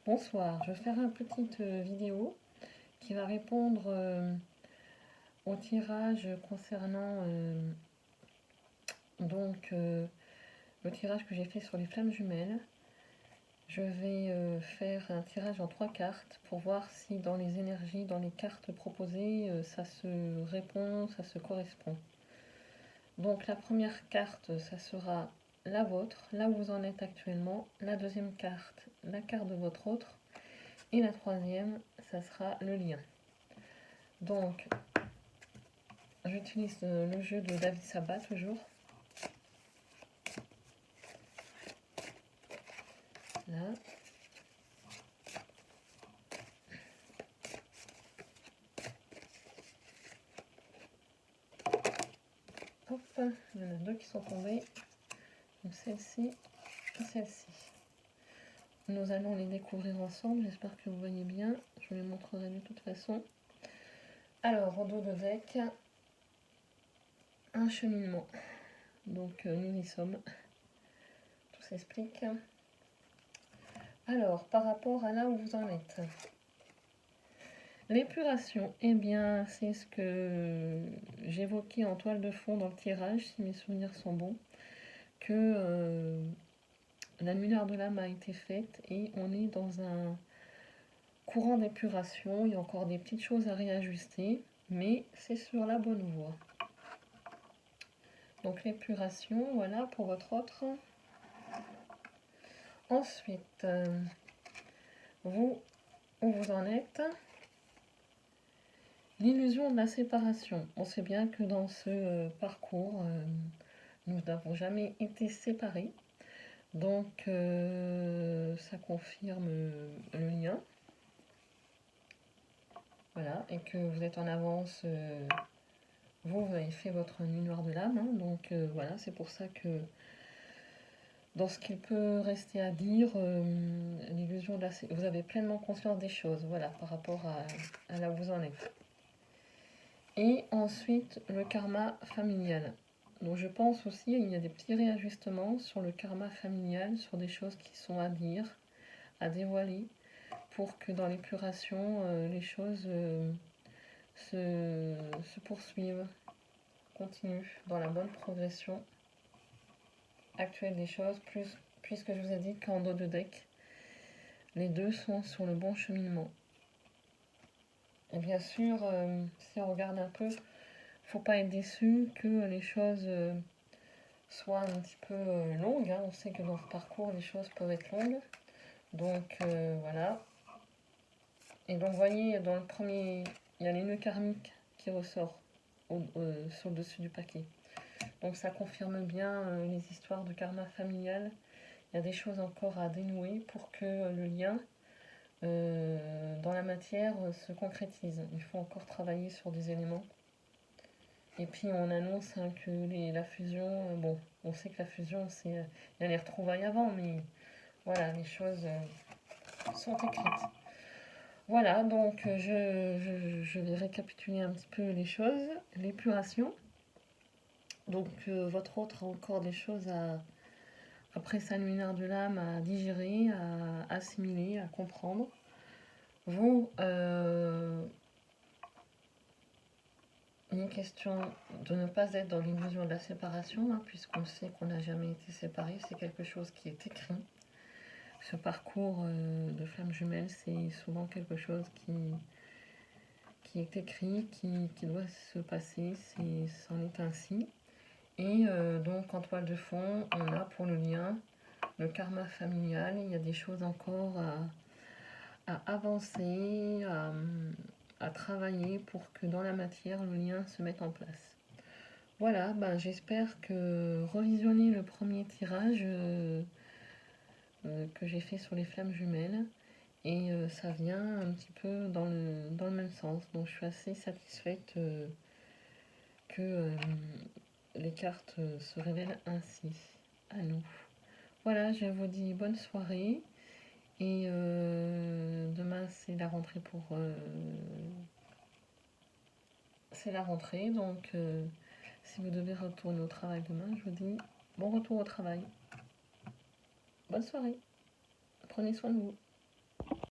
Bonsoir, je vais faire une petite vidéo qui va répondre au tirage concernant le tirage que j'ai fait sur les flammes jumelles. Je vais faire un tirage en 3 cartes pour voir si dans les énergies, dans les cartes proposées, ça se répond, ça se correspond. Donc la première carte, ça sera la vôtre, là où vous en êtes actuellement. La deuxième carte, la carte de votre autre. Et la troisième, ça sera le lien. Donc, j'utilise le jeu de David Sabat toujours. Là. Hop, il y en a deux qui sont tombées. Donc celle-ci et celle-ci. Nous allons les découvrir ensemble. J'espère que vous voyez bien. Je vous les montrerai de toute façon. Alors, au dos de deck, un cheminement. Donc, nous y sommes. Tout s'explique. Alors, par rapport à là où vous en êtes. L'épuration, eh bien, c'est ce que j'évoquais en toile de fond dans le tirage, si mes souvenirs sont bons, que l'annulaire de l'âme a été faite et on est dans un courant d'épuration. Il y a encore des petites choses à réajuster, mais c'est sur la bonne voie. Donc l'épuration, voilà pour votre autre. Ensuite, vous, où vous en êtes? L'illusion de la séparation. On sait bien que dans ce parcours, nous n'avons jamais été séparés. Donc, ça confirme le lien. Voilà, et que vous êtes en avance. Vous avez fait votre nuit noire de l'âme. Hein, donc, voilà, c'est pour ça que dans ce qu'il peut rester à dire, l'illusion de la vous avez pleinement conscience des choses. Voilà, par rapport à là où vous en êtes. Et ensuite, le karma familial. Donc je pense aussi qu'il y a des petits réajustements sur le karma familial, sur des choses qui sont à dire, à dévoiler, pour que dans l'épuration, les choses se poursuivent, continuent dans la bonne progression actuelle des choses, puisque je vous ai dit qu'en dos de deck, les deux sont sur le bon cheminement. Et bien sûr, si on regarde un peu, faut pas être déçu que les choses soient un petit peu longues. Hein. On sait que dans ce parcours, les choses peuvent être longues. Donc voilà. Et donc, vous voyez, dans le premier, il y a les nœuds karmiques qui ressortent sur le dessus du paquet. Donc ça confirme bien les histoires de karma familial. Il y a des choses encore à dénouer pour que le lien dans la matière se concrétise. Il faut encore travailler sur des éléments. Et puis on annonce hein, que la fusion, bon, on sait que la fusion, il y a les retrouvailles avant, mais voilà, les choses sont écrites. Voilà, donc je vais récapituler un petit peu les choses. L'épuration. Donc votre autre a encore des choses après sa luminaire de l'âme, à digérer, à assimiler, à comprendre. Vous, il est question de ne pas être dans l'illusion de la séparation, hein, puisqu'on sait qu'on n'a jamais été séparés. C'est quelque chose qui est écrit. Ce parcours de flammes jumelles, c'est souvent quelque chose qui est écrit, qui doit se passer, c'en est ainsi. Et donc en toile de fond, on a pour le lien, le karma familial, il y a des choses encore à avancer, à travailler pour que dans la matière, le lien se mette en place. Voilà, ben, j'espère que revisionner le premier tirage que j'ai fait sur les flammes jumelles, et ça vient un petit peu dans le même sens. Donc je suis assez satisfaite que les cartes se révèlent ainsi à nous. Voilà, je vous dis bonne soirée. Et demain c'est la rentrée c'est la rentrée, donc si vous devez retourner au travail demain, je vous dis bon retour au travail. Bonne soirée. Prenez soin de vous.